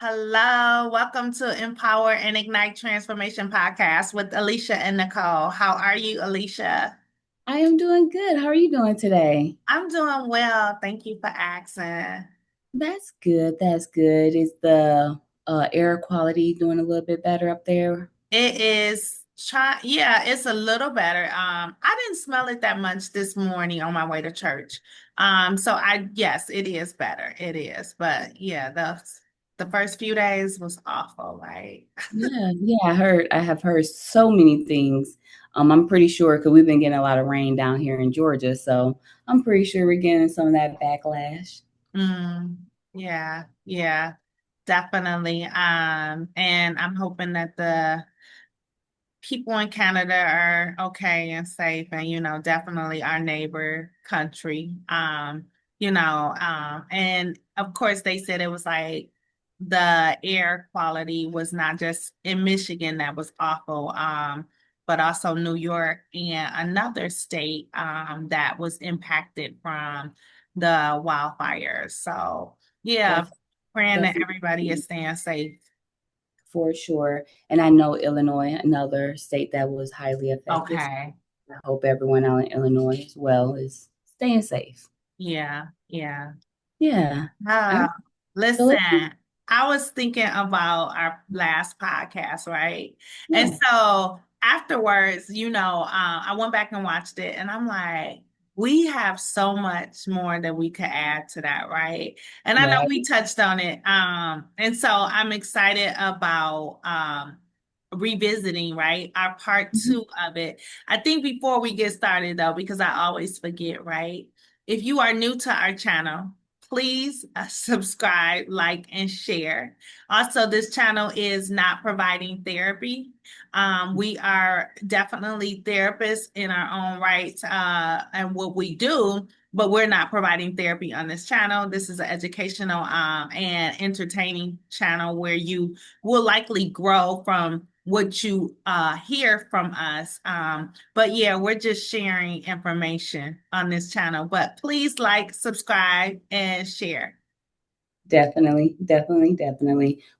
Hello, welcome to Empower and Ignite Transformation Podcast with Alicia and Nicole. How are you, Alicia? I am doing good. How are you doing today? I'm doing well. Thank you for asking. That's good. That's good. Is the air quality doing a little bit better up there? It is yeah, it's a little better. I didn't smell it that much this morning on my way to church. Yes, it is better. It is. But yeah, the first few days was awful, right? Yeah. I have heard so many things. I'm pretty sure because we've been getting a lot of rain down here in Georgia, so I'm pretty sure we're getting some of that backlash. Mm, yeah, definitely. And I'm hoping that the people in Canada are okay and safe and, definitely our neighbor country. And of course they said it was like the air quality was not just in Michigan that was awful, but also New York and another state that was impacted from the wildfires. So yeah, That's praying that's that everybody is staying safe. for sure. And I know Illinois, another state that was highly affected. Okay. I hope everyone out in Illinois as well is staying safe. Yeah. Yeah. All Uh, right. So Listen, let's I was thinking about our last podcast, right? And yeah. so afterwards, I went back and watched it, and I'm like, we have so much more that we could add to that, right? And I know Right. we touched on it. And so I'm excited about revisiting, right? Our part Mhm. two of it. I think before we get started though, because I always forget, right? If you are new to our channel, please subscribe, like, and share. Also, this channel is not providing therapy. We are definitely therapists in our own right and what we do, but we're not providing therapy on this channel. This is an educational and entertaining channel where you will likely grow from what you hear from us. But yeah, we're just sharing information on this channel. But please like, subscribe, and share. Definitely.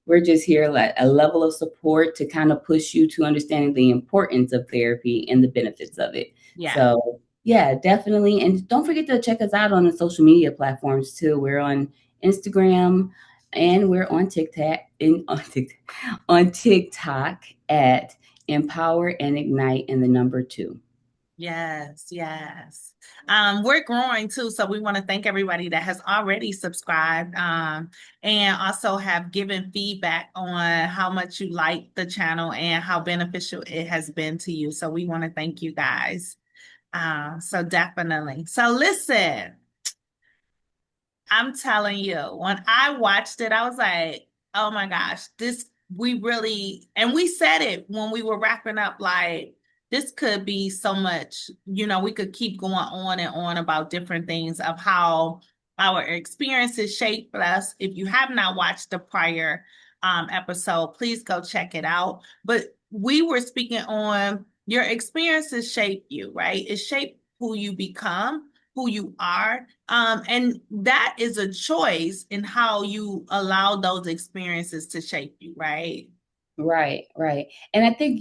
We're just here like a level of support to kind of push you to understanding the importance of therapy and the benefits of it. Yeah. So yeah, definitely. And don't forget to check us out on the social media platforms too. We're on Instagram and we're on TikTok on TikTok at Empower and Ignite and the number two. Yes. We're growing too, so we want to thank everybody that has already subscribed, and also have given feedback on how much you like the channel and how beneficial it has been to you. So we want to thank you guys. So definitely. So listen, I'm telling you, when I watched it, I was like, oh my gosh, we really, and we said it when we were wrapping up, like, this could be so much, we could keep going on and on about different things of how our experiences shape us. If you have not watched the prior episode, please go check it out. But we were speaking on your experiences shape you, right? It shaped who you become, who you are, and that is a choice in how you allow those experiences to shape you, right? Right. And I think,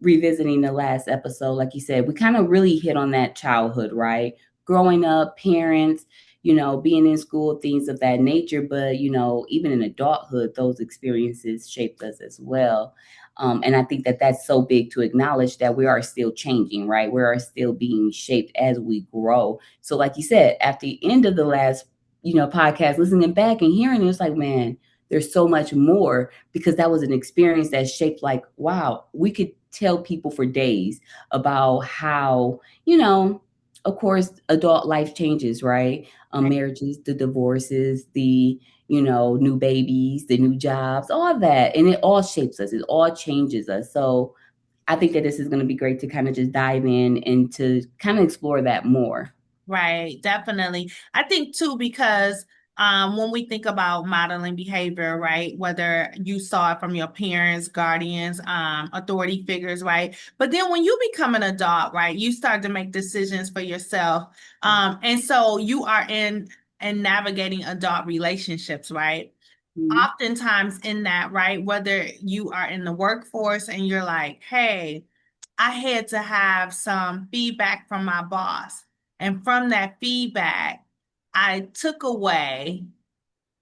revisiting the last episode, like you said, we kind of really hit on that childhood, right? Growing up, parents, being in school, things of that nature. But, even in adulthood, those experiences shaped us as well. And I think that that's so big to acknowledge that we are still changing, right? We are still being shaped as we grow. So, like you said, at the end of the last, podcast, listening back and hearing it, it's like, man, there's so much more because that was an experience that shaped like, wow, we could tell people for days about how, of course, adult life changes, right? Marriages, the divorces, the, new babies, the new jobs, all of that. And it all shapes us, it all changes us. So I think that this is going to be great to kind of just dive in and to kind of explore that more. Right, definitely. I think too, because when we think about modeling behavior, right, whether you saw it from your parents, guardians, authority figures, right, but then when you become an adult, right, you start to make decisions for yourself, and so you are in and navigating adult relationships, right? Mhm. oftentimes in that, right? Whether you are in the workforce and you're like, hey, I had to have some feedback from my boss. And from that feedback, I took away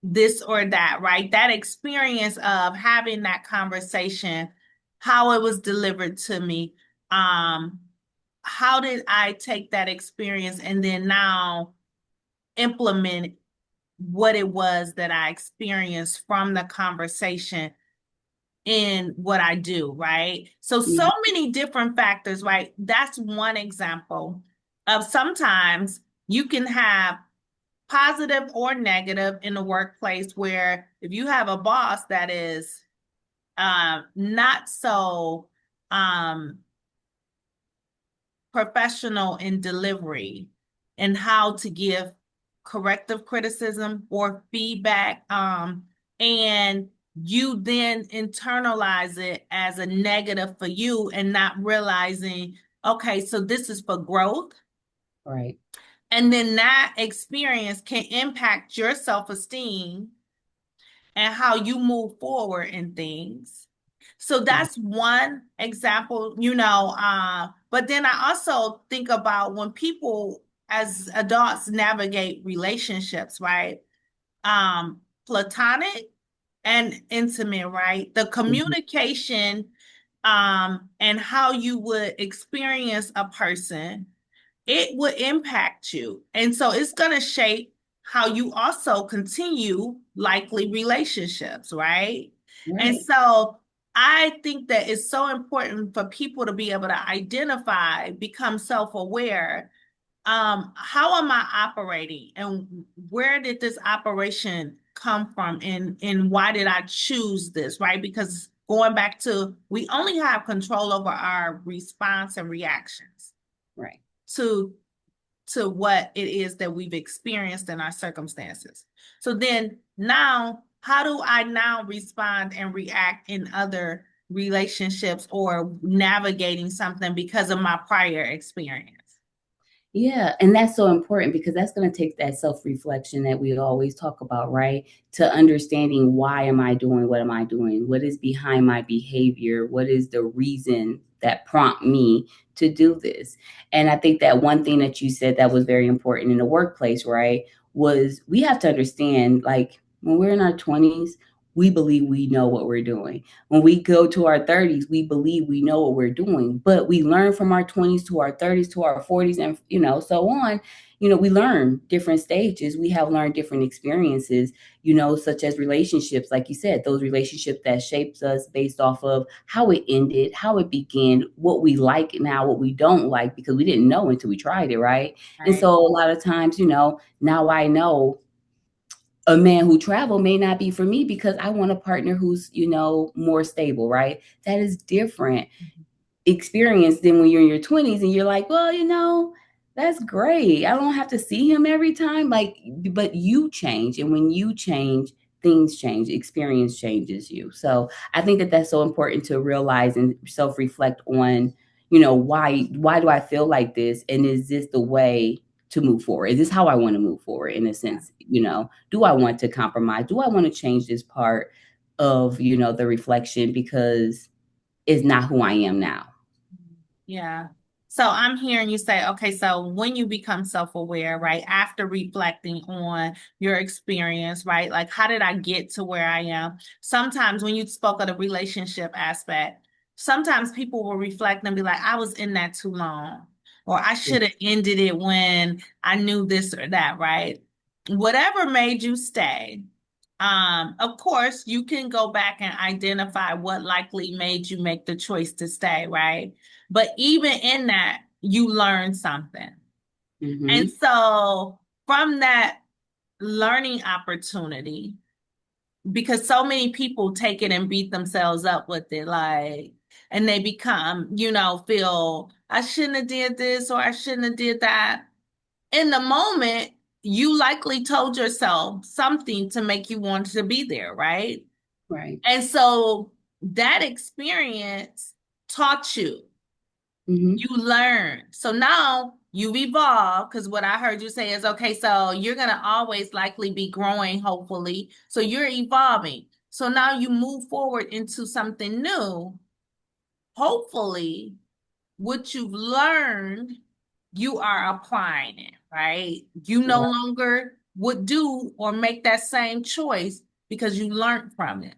this or that, right? That experience of having that conversation, how it was delivered to me. Um, how did I take that experience and then now implement what it was that I experienced from the conversation in what I do, right? So Yeah. many different factors, right? That's one example of sometimes you can have positive or negative in the workplace where if you have a boss that is not so um, professional in delivery and how to give corrective criticism or feedback, and you then internalize it as a negative for you and not realizing, okay, so this is for growth. Right. And then that experience can impact your self-esteem and how you move forward in things. So Right. that's one example, but then I also think about when people as adults navigate relationships, right? Platonic and intimate, right? The Mhm. communication and how you would experience a person, it would impact you. And so it's going to shape how you also continue likely relationships, right? And Right. so I think that it's so important for people to be able to identify, become self-aware. How am I operating and where did this operation come from and why did I choose this, right? Because going back to we only have control over our response and reactions Right. to what it is that we've experienced in our circumstances. So then now, how do I now respond and react in other relationships or navigating something because of my prior experience? Yeah, and that's so important because that's going to take that self-reflection that we always talk about, right? To understanding why am I doing what am I doing? What is behind my behavior? What is the reason that prompt me to do this? And I think that one thing that you said that was very important in the workplace, right, was we have to understand like when we're in our 20s, we believe we know what we're doing. When we go to our 30s, we believe we know what we're doing, but we learn from our 20s to our 30s to our 40s and so on. We learn different stages. We have learned different experiences, such as relationships, like you said, those relationships that shapes us based off of how it ended, how it began, what we like now, what we don't like, because we didn't know until we tried it, right? And Right. so a lot of times, now I know a man who travel may not be for me because I want a partner who's, more stable, right? That is different experience than when you're in your 20s and you're like, well, that's great. I don't have to see him every time. Like, but you change. And when you change, things change, experience changes you. So I think that that's so important to realize and self-reflect on, why do I feel like this? And is this the way to move forward? Is this how I want to move forward in a Yeah. sense? Do I want to compromise? Do I want to change this part of, the reflection because it's not who I am now? Yeah. So I'm hearing you say, okay, so when you become self-aware, right, after reflecting on your experience, right, like how did I get to where I am? Sometimes when you spoke of the relationship aspect, sometimes people will reflect and be like, I was in that too long, or I should have ended it when I knew this or that, right? Whatever made you stay, of course, you can go back and identify what likely made you make the choice to stay, right? But even in that, you learn something. And Mm-hmm. so from that learning opportunity, because so many people take it and beat themselves up with it, like, and they become, feel I shouldn't have did this or I shouldn't have did that. In the moment, you likely told yourself something to make you want to be there, right? Right. And so that experience taught you. Mm-hmm. You learn. So now you've evolved, because what I heard you say is, okay, so you're going to always likely be growing, hopefully. So you're evolving. So now you move forward into something new. Hopefully, what you've learned, you are applying it, right? You no Right. longer would do or make that same choice because you learned from it.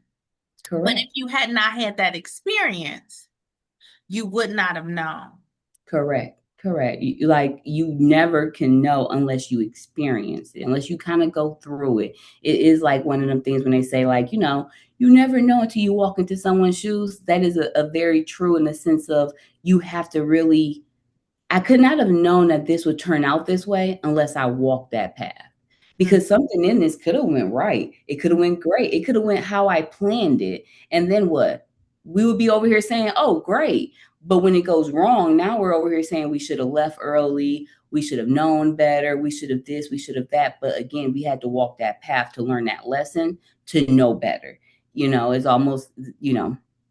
But if Correct. you had not had that experience, you would not have known. Correct. Correct. Like you never can know unless you experience it, unless you kind of go through it. It is like one of them things when they say, like, you never know until you walk into someone's shoes. That is a very true in the sense of you have to really, I could not have known that this would turn out this way unless I walked that path. Mm. Because something in this could have went right. It could have went great. It could have went how I planned it. And then what? We would be over here saying, "Oh, great." But when it goes wrong, now we're over here saying we should have left early. We should have known better. We should have this. We should have that. But again, we had to walk that path to learn that lesson to know better. It's almost,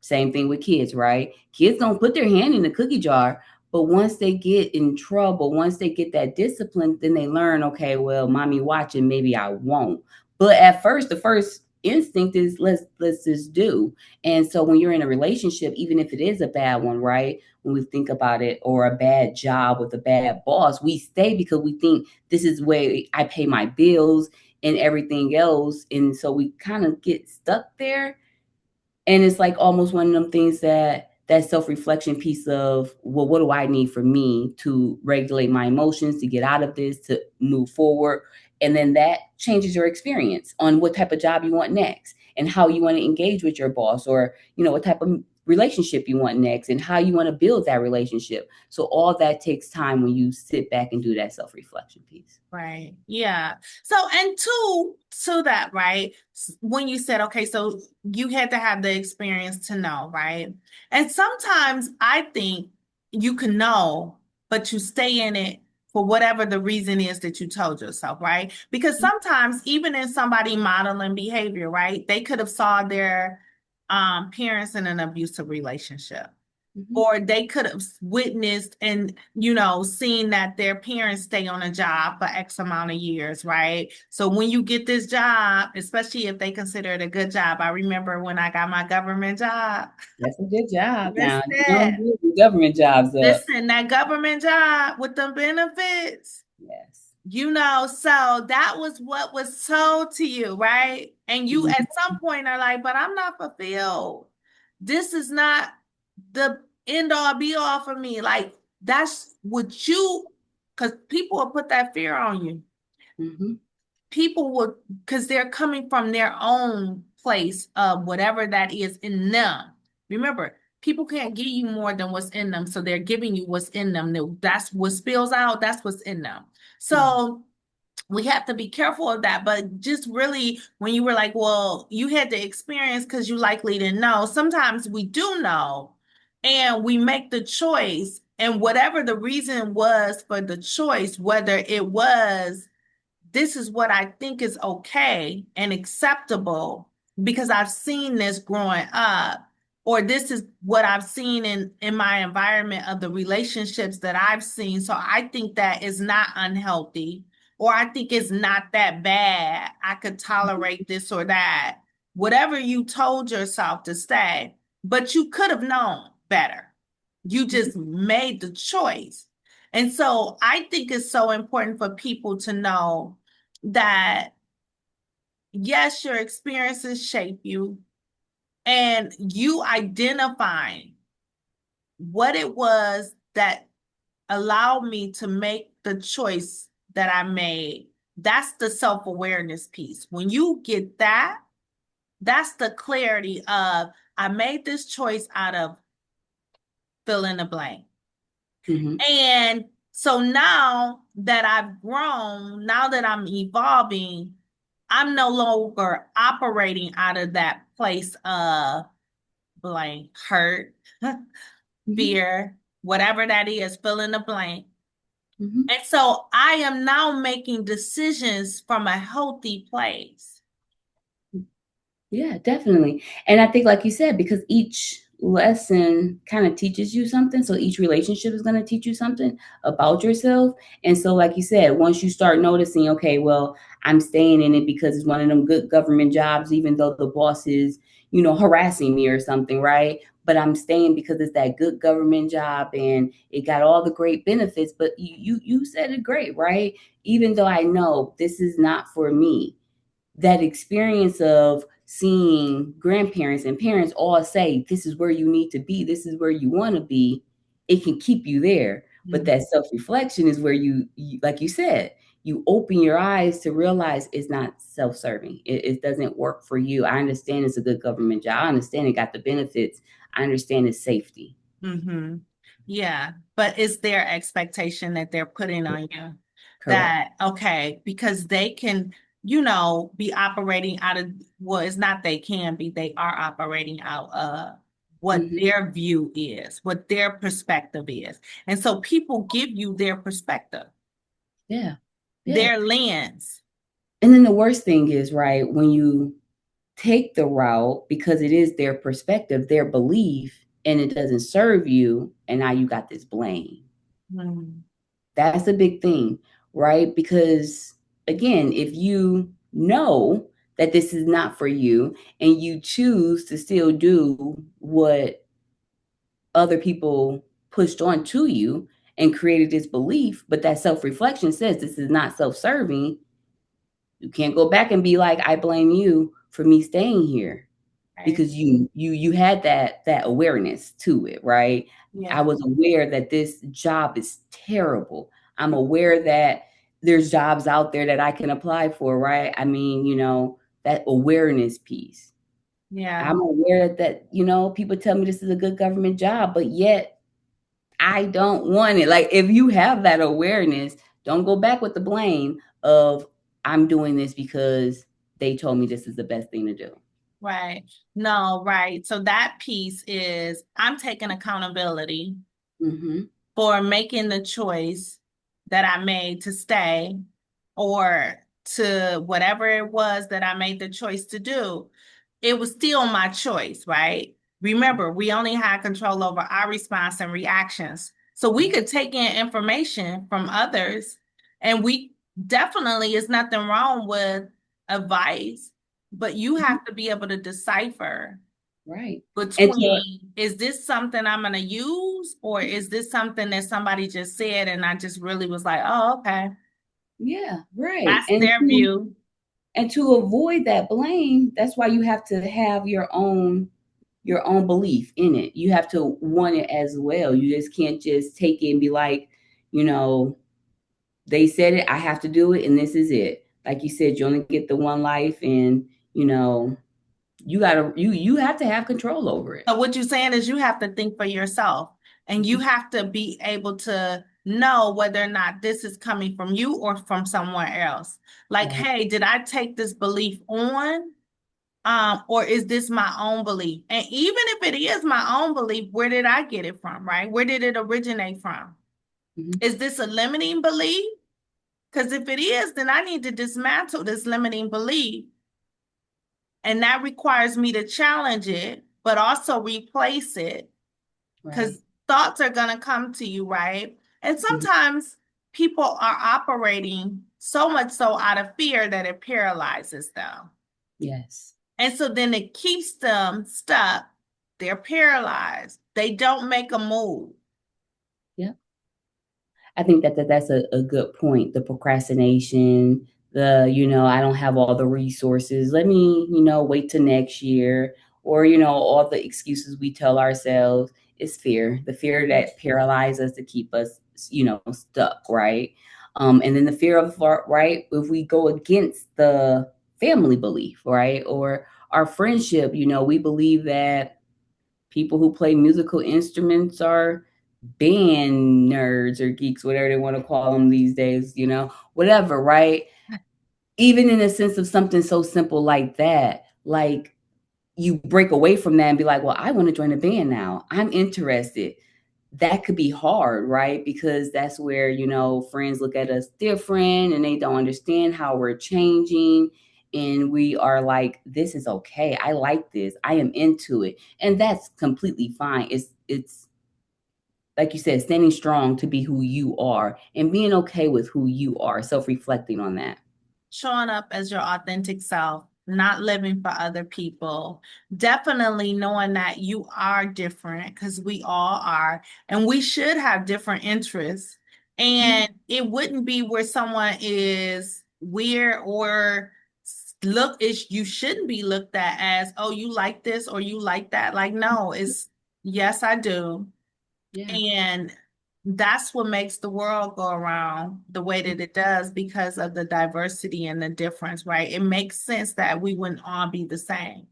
same thing with kids, right? Kids don't put their hand in the cookie jar, but once they get in trouble, once they get that discipline, then they learn, okay, well, mommy watching, maybe I won't. But at first, the first instinct is let's just do. And so when you're in a relationship, even if it is a bad one, right? When we think about it, or a bad job with a bad boss, we stay because we think this is where I pay my bills and everything else. And so we kind of get stuck there, and it's like almost one of them things that self-reflection piece of, well, what do I need for me to regulate my emotions, to get out of this, to move forward? And then that changes your experience on what type of job you want next, and how you want to engage with your boss, or what type of relationship you want next, and how you want to build that relationship. So all that takes time when you sit back and do that self-reflection piece. Right. Yeah. So, and to that, right? When you said, okay, so you had to have the experience to know, right? And sometimes I think you can know, but you stay in it for whatever the reason is that you told yourself, right? Because sometimes even in somebody modeling behavior, right? They could have saw their parents in an abusive relationship, Mhm. or they could have witnessed and seen that their parents stay on a job for X amount of years, right? So when you get this job, especially if they consider it a good job, I remember when I got my government job. That's a good job. Now you don't Listen, give the government jobs up. listen, that government job with the benefits, Yes. so that was what was told to you, right? And you Mhm. at some point are like, but I'm not fulfilled. This is not the end all be all for me. Like, that's what because people will put that fear on you. Mhm. People would, because they're coming from their own place of whatever that is in them. Remember, people can't give you more than what's in them, so they're giving you what's in them. That's what spills out, that's what's in them. Mhm. So we have to be careful of that. But just really, when you were like, well, you had the experience because you likely didn't know, sometimes we do know and we make the choice. And whatever the reason was for the choice, whether it was, this is what I think is okay and acceptable because I've seen this growing up, or this is what I've seen in my environment of the relationships that I've seen. So I think that is not unhealthy, or I think it's not that bad. I could tolerate this or that. Whatever you told yourself to stay, but you could have known better. You just made the choice. And so I think it's so important for people to know that yes, your experiences shape you, and you identifying what it was that allowed me to make the choice that I made. That's the self-awareness piece. When you get that, that's the clarity of, I made this choice out of fill in the blank. Mhm. And so now that I've grown, now that I'm evolving, I'm no longer operating out of that place of blank, hurt, Mhm. fear, whatever that is, fill in the blank. Mhm. And so I am now making decisions from a healthy place. Yeah, definitely. And I think, like you said, because each lesson kind of teaches you something. So each relationship is going to teach you something about yourself. And so, like you said, once you start noticing, okay, well, I'm staying in it because it's one of them good government jobs, even though the boss is, harassing me or something, right? But I'm staying because it's that good government job and it got all the great benefits. But you said it great, right? Even though I know this is not for me, that experience of seeing grandparents and parents all say, this is where you need to be, this is where you want to be, it can keep you there. But Mhm. that self-reflection is where you, like you said, you open your eyes to realize it's not self-serving. It doesn't work for you. I understand it's a good government job. I understand it got the benefits. I understand it's safety. Mm-hmm. Yeah, but it's their expectation that they're putting on you Correct. that, okay, because they can, be operating out of, well, it's not they can be, they are operating out of what Hmm. their view is, what their perspective is. And so people give you their perspective, Yeah. Yeah. their lens. And then the worst thing is, right, when you take the route because it is their perspective, their belief, and it doesn't serve you, and now you got this blame. Mm, That's a big thing, right? Because again, if you know that this is not for you and you choose to still do what other people pushed onto you and created this belief, but that self-reflection says this is not self-serving, you can't go back and be like, I blame you for me staying here right. because you had that awareness to it, right? I Yeah. was aware that this job is terrible. I'm aware that there's jobs out there that I can apply for, right? I mean, that awareness piece. Yeah. I'm aware that, people tell me this is a good government job, but yet I don't want it. Like, if you have that awareness, don't go back with the blame of I'm doing this because they told me this is the best thing to do. Right. No, right. So that piece is I'm taking accountability Hmm. for making the choice that I made to stay or to whatever it was that I made the choice to do. It was still my choice, right? Remember, we only had control over our response and reactions. So we could take in information from others, and we definitely is nothing wrong with advice, but you Mhm. have to be able to decipher Right. And to between, is this something I'm going to use, or is this something that somebody just said and I just really was like, oh, okay, Yeah, right. that's their view. And to avoid that blame, that's why you have to have your own belief in it. You have to want it as well. You just can't just take it and be like, you know, they said it, I have to do it, and this is it. Like you said, you only get the one life, and you know, you have to have control over it. So what you're saying is you have to think for yourself, and you have to be able to know whether or not this is coming from you or from somewhere else. Like, Right. hey, did I take this belief on? Or is this my own belief? And even if it is my own belief, where did I get it from, right? Where did it originate from? Mhm. Is this a limiting belief? Because if it is, then I need to dismantle this limiting belief. And that requires me to challenge it, but also replace it Right. because thoughts are going to come to you, right? And Mhm. sometimes people are operating so much so out of fear that it paralyzes them. Yes. And so then it keeps them stuck. They're paralyzed. They don't make a move. Yeah. I think that's a good point. The procrastination, I don't have all the resources. Let me, wait till next year. Or, all the excuses we tell ourselves is fear, the fear that paralyzes us to keep us, stuck, right? And then the fear of, right, if we go against the family belief, right? Or our friendship, we believe that people who play musical instruments are band nerds or geeks, whatever they want to call them these days, whatever, right? Even in a sense of something so simple like that, like you break away from that and be like, well, I want to join a band now. I'm interested. That could be hard, right? Because that's where, friends look at us different and they don't understand how we're changing. and we are like, this is okay. I like this. I am into it. And that's completely fine. It's like you said, standing strong to be who you are and being okay with who you are, self-reflecting on that. Showing up as your authentic self, not living for other people. Definitely knowing that you are different because we all are, and we should have different interests. Yeah. And it wouldn't be where someone is weird or look is you shouldn't be looked at as, oh, you like this or you like that. Like, no, it's yes, I do. Yeah. And that's what makes the world go around the way that it does because of the diversity and the difference, right? It makes sense that we wouldn't all be the same.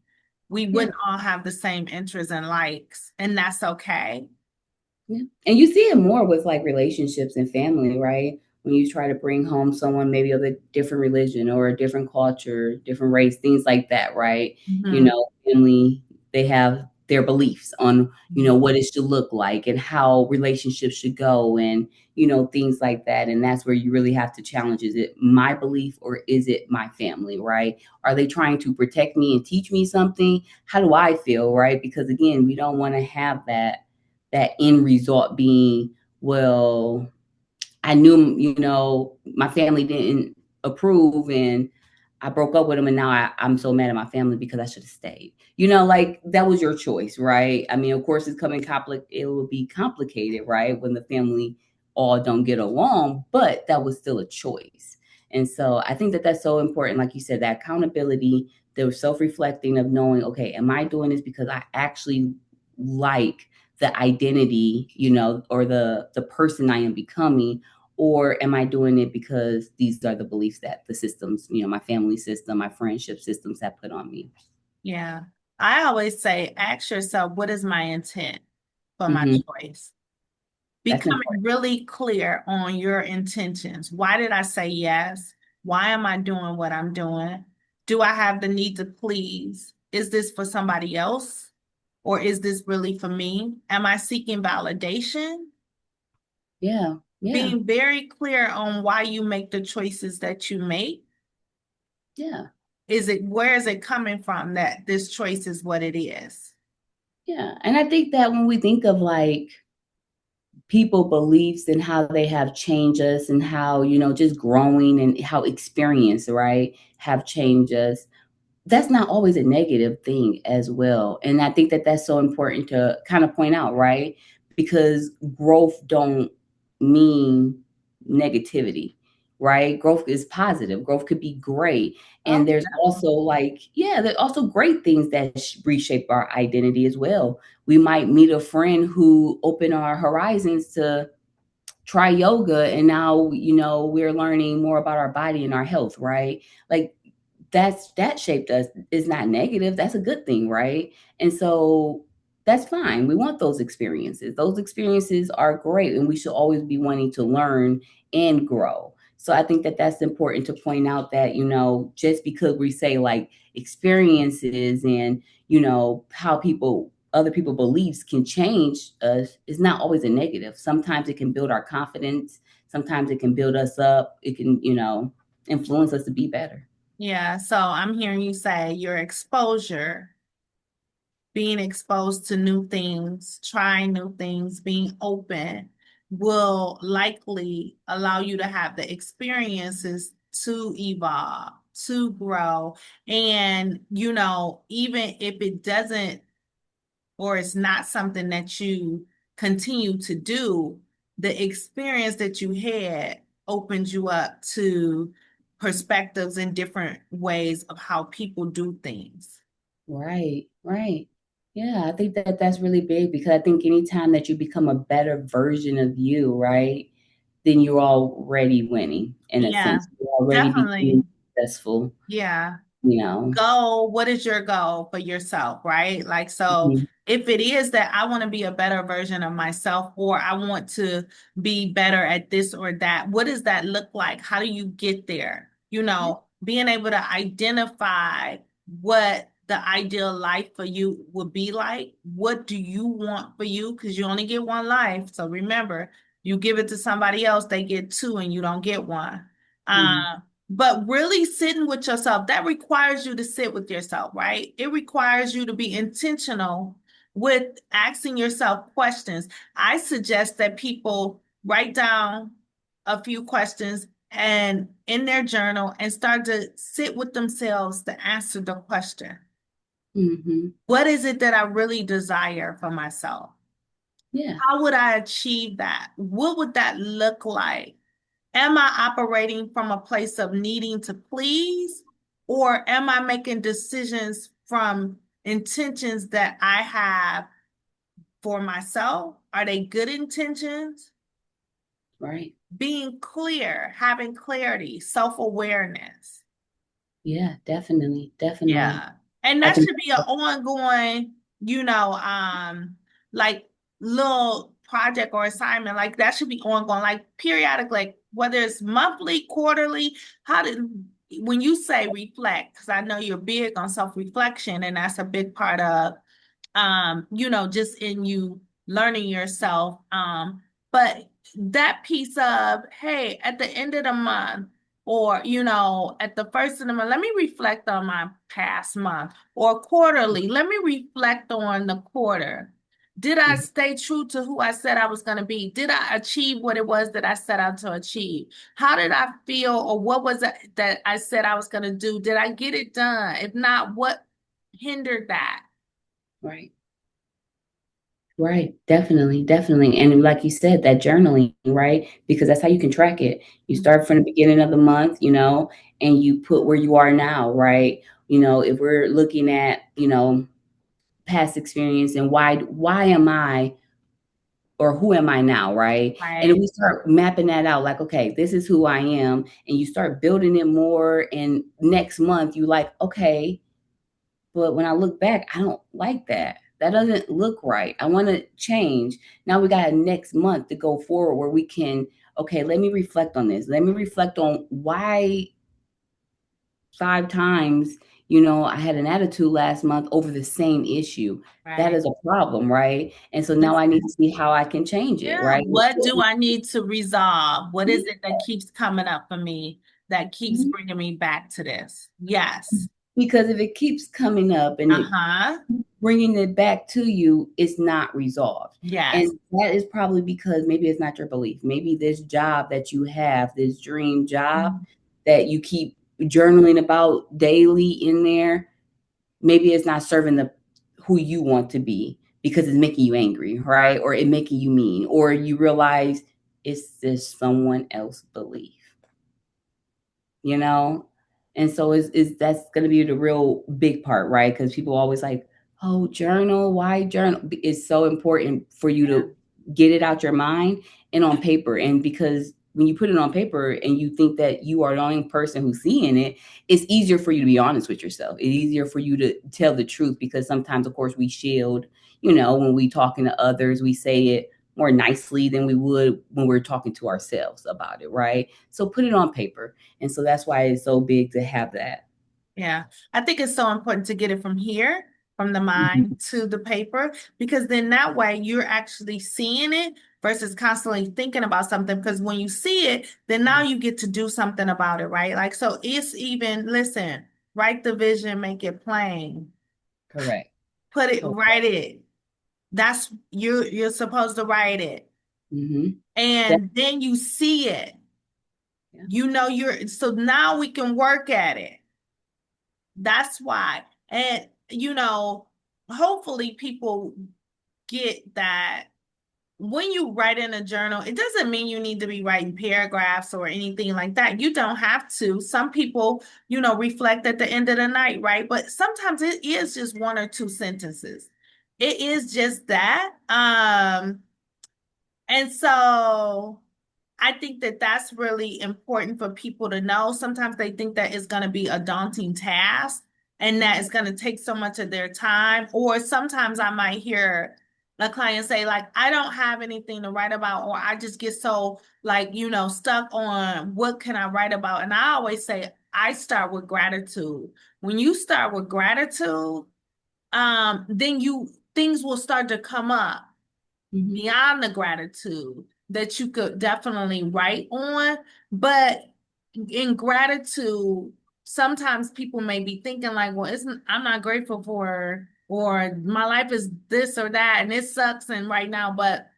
We Yeah. wouldn't all have the same interests and likes, and that's okay. Yeah. And you see it more with like relationships and family, right? When you try to bring home someone maybe of a different religion or a different culture, different race, things like that, right? You Mhm. know, family, they have their beliefs on, what it should look like and how relationships should go and, things like that. And that's where you really have to challenge, is it my belief or is it my family, right? Are they trying to protect me and teach me something? How do I feel, right? Because again, we don't want to have that end result being, well, I knew, my family didn't approve and I broke up with them and now I'm so mad at my family because I should have stayed. Like that was your choice, right? I mean, of course it's coming it will be complicated, right? When the family all don't get along, but that was still a choice. And so I think that that's so important. Like you said, that accountability, the self-reflecting of knowing, okay, am I doing this because I actually like the identity, or the person I am becoming, or am I doing it because these are the beliefs that the systems, my family system, my friendship systems have put on me? Yeah. I always say, ask yourself, what is my intent for my Hmm. choice? That's Becoming important. really clear on your intentions. Why did I say yes? Why am I doing what I'm doing? Do I have the need to please? Is this for somebody else? Or is this really for me? Am I seeking validation? Yeah. Yeah. Being very clear on why you make the choices that you make. Yeah. Where is it coming from that this choice is what it is? Yeah. And I think that when we think of like people beliefs and how they have changed us and how, just growing and how experience, right, have changed us, that's not always a negative thing as well. And I think that that's so important to kind of point out, right? Because growth don't mean negativity, right? Growth is positive. Growth could be great. And Oh, there's also like, yeah, there's also great things that reshape our identity as well. We might meet a friend who opened our horizons to try yoga, and now, we're learning more about our body and our health, right? Like that shaped us is not negative. That's a good thing, right? And so that's fine. We want those experiences. Those experiences are great, and we should always be wanting to learn and grow. So I think that that's important to point out that, just because we say like experiences and, how other people beliefs can change us is not always a negative. Sometimes it can build our confidence. Sometimes it can build us up. It can, influence us to be better. yeah. So I'm hearing you say your exposure, being exposed to new things, trying new things, being open will likely allow you to have the experiences to evolve, to grow. And, even if it doesn't or it's not something that you continue to do, the experience that you had opens you up to perspectives and different ways of how people do things. Right, right. Yeah, I think that that's really big because I think anytime that you become a better version of you, right, then you're already winning in a Yeah, sense. You're already definitely. becoming successful, Yeah. you know. Goal, what is your goal for yourself, right? Like, so Mhm. if it is that I want to be a better version of myself, or I want to be better at this or that, what does that look like? How do you get there? Being able to identify what the ideal life for you would be like. What do you want for you? Because you only get one life. So remember, you give it to somebody else, they get two and you don't get one. Mhm. But really sitting with yourself, that requires you to sit with yourself, right? It requires you to be intentional with asking yourself questions. I suggest that people write down a few questions and in their journal and start to sit with themselves to answer the question. Hmm. What is it that I really desire for myself? Yeah. How would I achieve that? What would that look like? Am I operating from a place of needing to please, or am I making decisions from intentions that I have for myself? Are they good intentions? Right. Being clear, having clarity, self-awareness. Yeah, definitely. Definitely. Yeah. And I that can. should be an ongoing, you know, like little project or assignment. Like that should be ongoing, like periodic, like whether it's monthly, quarterly, how did when you say reflect, because I know you're big on self-reflection, and that's a big part of just in you learning yourself. But that piece of, hey, at the end of the month, or at the first of the month, let me reflect on my past month, or quarterly, let me reflect on the quarter. Did I stay true to who I said I was going to be? Did I achieve what it was that I set out to achieve? How did I feel, or what was it that I said I was going to do? Did I get it done? If not, what hindered that? Right. Right. Definitely. Definitely. And like you said, that journaling, right? Because that's how you can track it. You start from the beginning of the month, and you put where you are now, right? If we're looking at, past experience and why am I or who am I now, right? And then Right. we start mapping that out, like, okay, this is who I am, and you start building it more. And next month, you like, okay, but when I look back, I don't like that. That doesn't look right. I want to change. Now we got a next month to go forward where we can, okay, let me reflect on this. Let me reflect on why 5 times, I had an attitude last month over the same issue. That Right. is a problem, right? And so now I need to see how I can change it, Yeah. right? What do I need to resolve? What is it that keeps coming up for me that keeps bringing me back to this? Yes. Because if it keeps coming up and it Uh-huh. bringing it back to you, it's not resolved. Yes. And that is probably because maybe it's not your belief. Maybe this job that you have, this dream job Mhm. that you keep journaling about daily in there, maybe it's not serving the who you want to be because it's making you angry, right? Or it making you mean, or you realize it's just someone else's belief, you know? And so is that's gonna be the real big part, right? Because people always like, oh, journal, why journal? It's so important for you Yeah. to get it out your mind and on paper. And because when you put it on paper and you think that you are the only person who's seeing it, it's easier for you to be honest with yourself. It's easier for you to tell the truth because sometimes, of course, we shield, when we talking to others, we say it more nicely than we would when we're talking to ourselves about it, right? So put it on paper. And so that's why it's so big to have that. Yeah. I think it's so important to get it from here, from the Mhm. mind to the paper, because then that way you're actually seeing it versus constantly thinking about something. Because when you see it, then now you get to do something about it, right? Like, so it's even, listen, write the vision, make it plain, Correct. write it. That's you're supposed to write it. Mm-hmm. That, And then you see it. yeah. So now we can work at it. That's why. And, hopefully people get that when you write in a journal, it doesn't mean you need to be writing paragraphs or anything like that. You don't have to. Some people, reflect at the end of the night, right? But sometimes it is just one or two sentences. It is just that. And so I think that that's really important for people to know. Sometimes they think that it's going to be a daunting task and that it's going to take so much of their time. Or sometimes I might hear a client say, like, I don't have anything to write about, or I just get so, like, stuck on what can I write about. And I always say, I start with gratitude. When you start with gratitude, then things will start to come up Mm-hmm. beyond the gratitude that you could definitely write on. But in gratitude, sometimes people may be thinking like, well, isn't I'm not grateful for, or my life is this or that, and it sucks and right now, but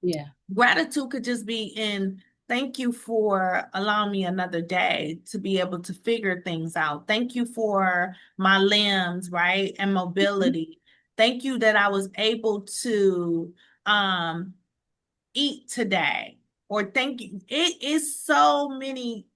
Yeah. gratitude could just be in thank you for allowing me another day to be able to figure things out. Thank you for my limbs, right? And Mhm. mobility. Thank you that I was able to um eat today. Or thank you. It is so many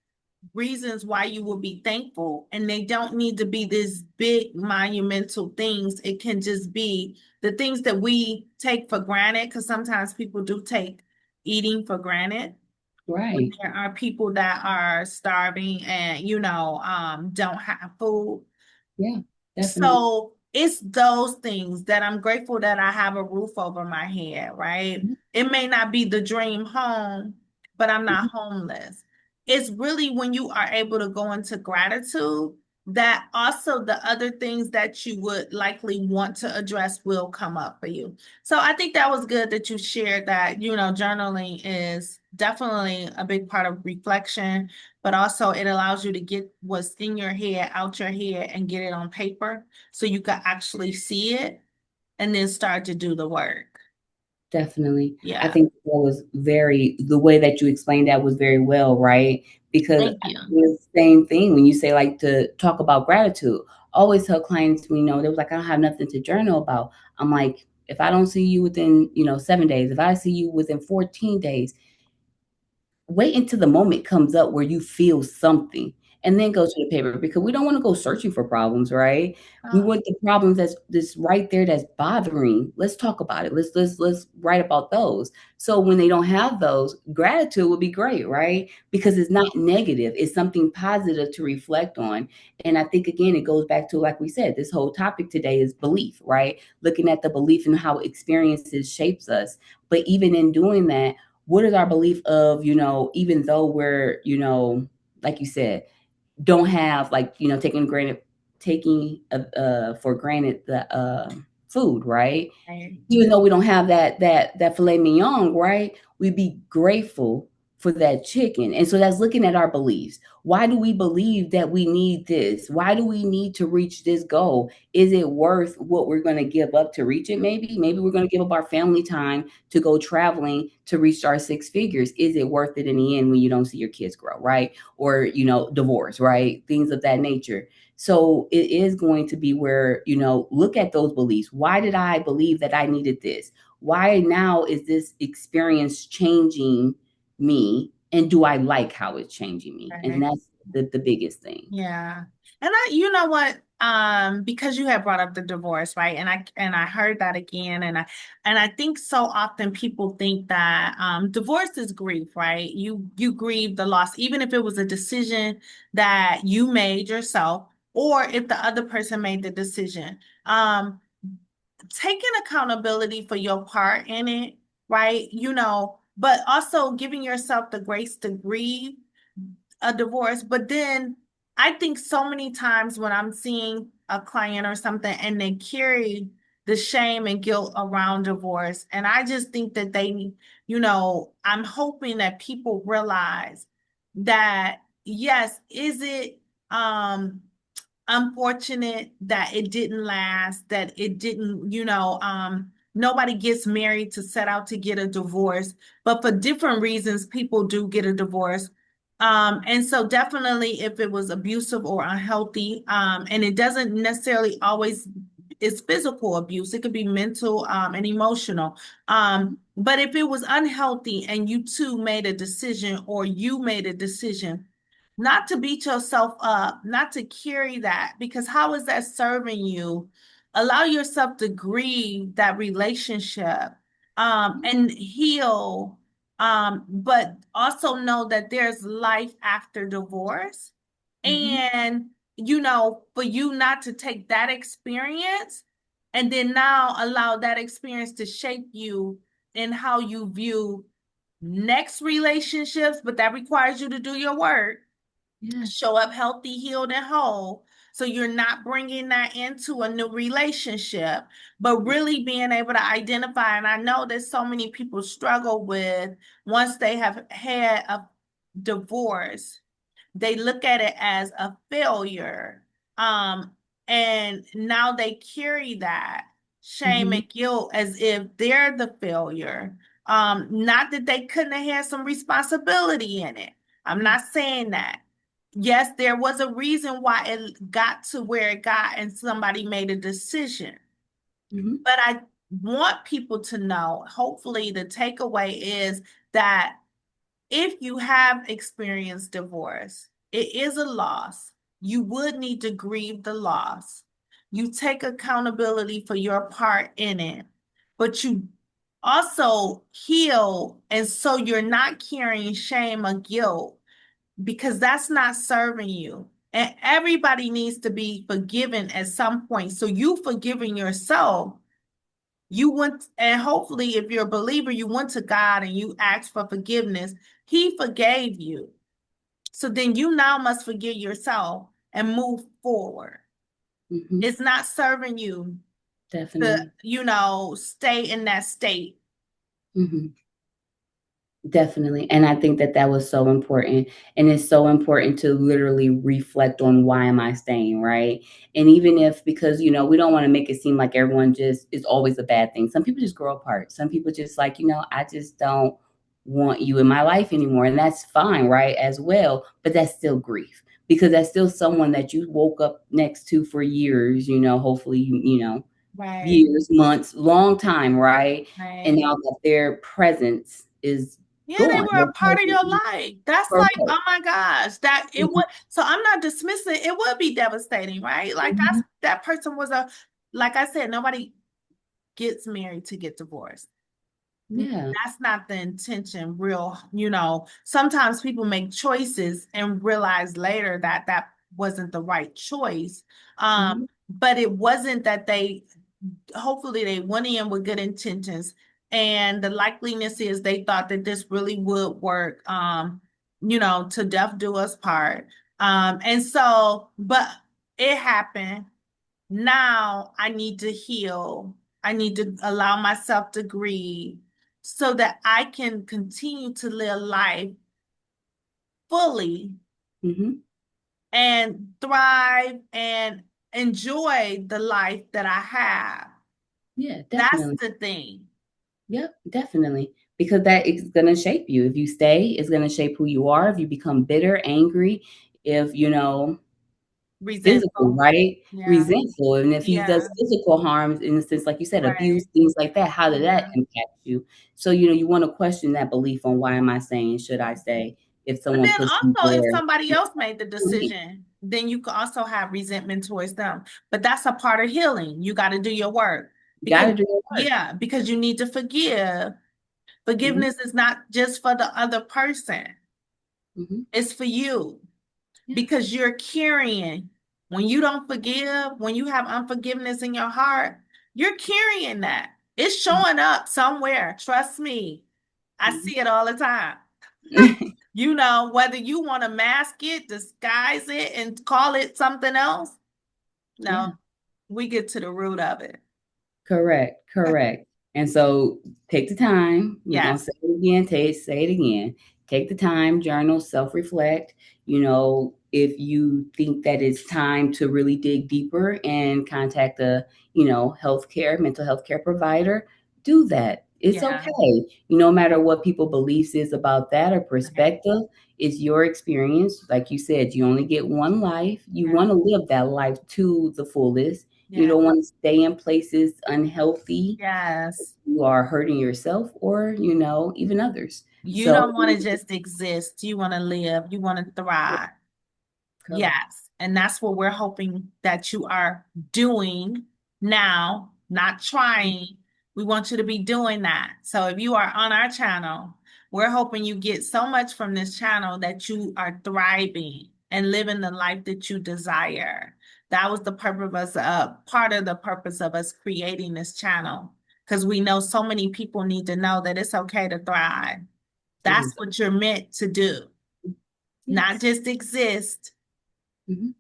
reasons why you will be thankful, and they don't need to be this big monumental things. It can just be the things that we take for granted, because sometimes people do take eating for granted when Right. there are people that are starving and don't have food. Yeah, definitely. So it's those things that I'm grateful that I have a roof over my head, right? Mhm. It may not be the dream home, but I'm Mhm. not homeless. It's really when you are able to go into gratitude that also the other things that you would likely want to address will come up for you. So I think that was good that you shared that, journaling is definitely a big part of reflection, but also it allows you to get what's in your head out your head and get it on paper so you can actually see it and then start to do the work. Definitely. I Yeah. think the way that you explained that was very well, right? Because Thank I you. do the same thing when you say like to talk about gratitude. Always tell clients we know they was like, I don't have nothing to journal about. I'm like, if I don't see you within, 7 days, if I see you within 14 days, wait until the moment comes up where you feel something and then go to the paper because we don't want to go searching for problems, right? We Oh, want the problems that's right there that's bothering. Let's talk about it. Let's write about those. So when they don't have those, gratitude would be great, right? Because it's not negative. It's something positive to reflect on. And I think again it goes back to like we said, this whole topic today is belief, right? Looking at the belief and how experiences shapes us. But even in doing that, what is our belief of, even though we're, like you said, don't have like, taking for granted the food, right? right. Even though we don't have that filet mignon, right? We'd be grateful for that chicken. And so that's looking at our beliefs. Why do we believe that we need this? Why do we need to reach this goal? Is it worth what we're going to give up to reach it? Maybe we're going to give up our family time to go traveling to reach our six figures. Is it worth it in the end when you don't see your kids grow, right? Or, divorce, right? Things of that nature. So it is going to be where, look at those beliefs. Why did I believe that I needed this? Why now is this experience changing me? And do I like how it's changing me? And Right. that's the biggest thing. Yeah. And you know what? Because you had brought up the divorce, right? And I heard that again, and I think so often people think that divorce is grief, right? You grieve the loss, even if it was a decision that you made yourself, or if the other person made the decision. Taking accountability for your part in it, right? But also giving yourself the grace to grieve a divorce. But then I think so many times when I'm seeing a client or something and they carry the shame and guilt around divorce, and I just think that I'm hoping that people realize that yes, is it unfortunate that it didn't last, that it didn't, nobody gets married to set out to get a divorce, but for different reasons, people do get a divorce. And so definitely if it was abusive or unhealthy, and it doesn't necessarily always it's physical abuse, it could be mental, and emotional. But if it was unhealthy and you two made a decision or you made a decision not to beat yourself up, not to carry that, because how is that serving you? Allow yourself to grieve that relationship, and heal, but also know that there's life after divorce. Mhm. And, for you not to take that experience and then now allow that experience to shape you in how you view next relationships, but that requires you to do your work, Yeah. show up healthy, healed, and whole. So you're not bringing that into a new relationship, but really being able to identify. And I know that so many people struggle with once they have had a divorce, they look at it as a failure. Um, and now they carry that shame Mm-hmm. and guilt as if they're the failure. Not that they couldn't have had some responsibility in it. I'm not saying that. Yes, there was a reason why it got to where it got and somebody made a decision. Mm-hmm. But I want people to know, hopefully, the takeaway is that if you have experienced divorce, it is a loss. You would need to grieve the loss. You take accountability for your part in it, but you also heal. And so you're not carrying shame or guilt because that's not serving you. And everybody needs to be forgiven at some point. So you forgiving yourself, you went, and hopefully, if you're a believer, you went to God and you asked for forgiveness. He forgave you. So then you now must forgive yourself and move forward. Mm-hmm. It's not serving you to, Definitely. stay in that state. Mm-hmm. Definitely. And I think that that was so important. And it's so important to literally reflect on why am I staying, right? And even if, because, we don't want to make it seem like everyone just is always a bad thing. Some people just grow apart. Some people just like, I just don't want you in my life anymore. And that's fine, right? As well. But that's still grief because that's still someone that you woke up next to for years, hopefully, Right, years, months, long time, right? And right. now that their presence is Yeah, they gone. were Their a part of presence your is life. That's like, correct. oh my gosh, that it Mhm, would. So I'm not dismissing. It would be devastating, right? Like mhm. that person was like I said, nobody gets married to get divorced. Yeah. That's not the intention, sometimes people make choices and realize later that that wasn't the right choice. Mhm, But it wasn't that hopefully they went in with good intentions. And the likeliness is they thought that this really would work, to death do us part. And so, but it happened. Now I need to heal. I need to allow myself to grieve so that I can continue to live life fully mhm. and thrive and enjoy the life that I have. Yeah, That's definitely. the thing. Yep, definitely. Because that is gonna shape you. If you stay, it's gonna shape who you are. If you become bitter, angry, if, physical, Resentful. right? Yeah. Resentful. And if he does Yeah. physical harms in the sense, like you said, Right. abuse, things like that, how did that Yeah. impact you? So, you want to question that belief on why am I saying, should I stay if But someone then puts you also, if there? somebody else made the Leave. decision, then you could also have resentment towards them. But that's a part of healing. You got to do your work You because, gotta do your work. yeah, because you need to forgive. Mhm, Forgiveness is not just for the other person, mhm. it's for you Yeah. because you're carrying. When you don't forgive, when you have unforgiveness in your heart, you're carrying that. It's Mhm, showing up somewhere. Trust me. I mhm. see it all the time. Whether you want to mask it, disguise it, and call it something else. No, Yeah. we get to the root of it. Correct, correct. And so take the time. We're gonna Yes. say it again, say it again. Take the time, journal, self-reflect. If you think that it's time to really dig deeper and contact a, mental health care provider, do that. It's Yeah. okay. No matter what people beliefs is about that or Right. perspective, it's your experience. Like you said, you only get one life. You Yeah. want to live that life to the fullest. You Yeah. don't want to stay in places unhealthy. Yes. You are hurting yourself or, even others. You So, don't want to just exist. You want to live. You want to thrive. correct. Yes. And that's what we're hoping that you are doing now, not trying. We want you to be doing that. So if you are on our channel, we're hoping you get so much from this channel that you are thriving and living the life that you desire. That was the purpose of us, part of the purpose of us creating this channel, because we know so many people need to know that it's okay to thrive. It That's is. what you're meant to do, not Yes. just exist. Mhm.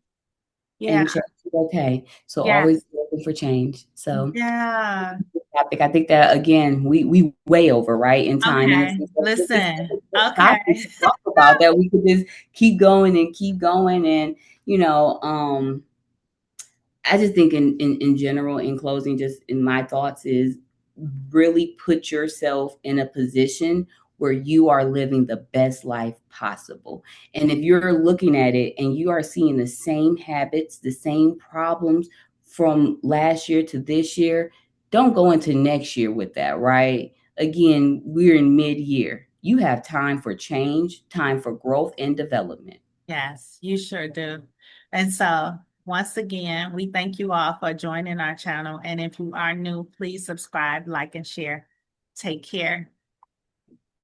Yeah. And change is okay. So always Yes. be open for change. So Yeah. topic. I think that again, we way over, right, in time, and Okay, it's such listen. a good Okay. topic to talk about that we could just keep going, and I just think in general, in closing, just in my thoughts is really put yourself in a position where you are living the best life possible. And if you're looking at it and you are seeing the same habits, the same problems from last year to this year, don't go into next year with that, right? Again, we're in mid-year. You have time for change, time for growth and development. Yes, you sure do. And so, once again, we thank you all for joining our channel. And if you are new, please subscribe, like, and share. Take care.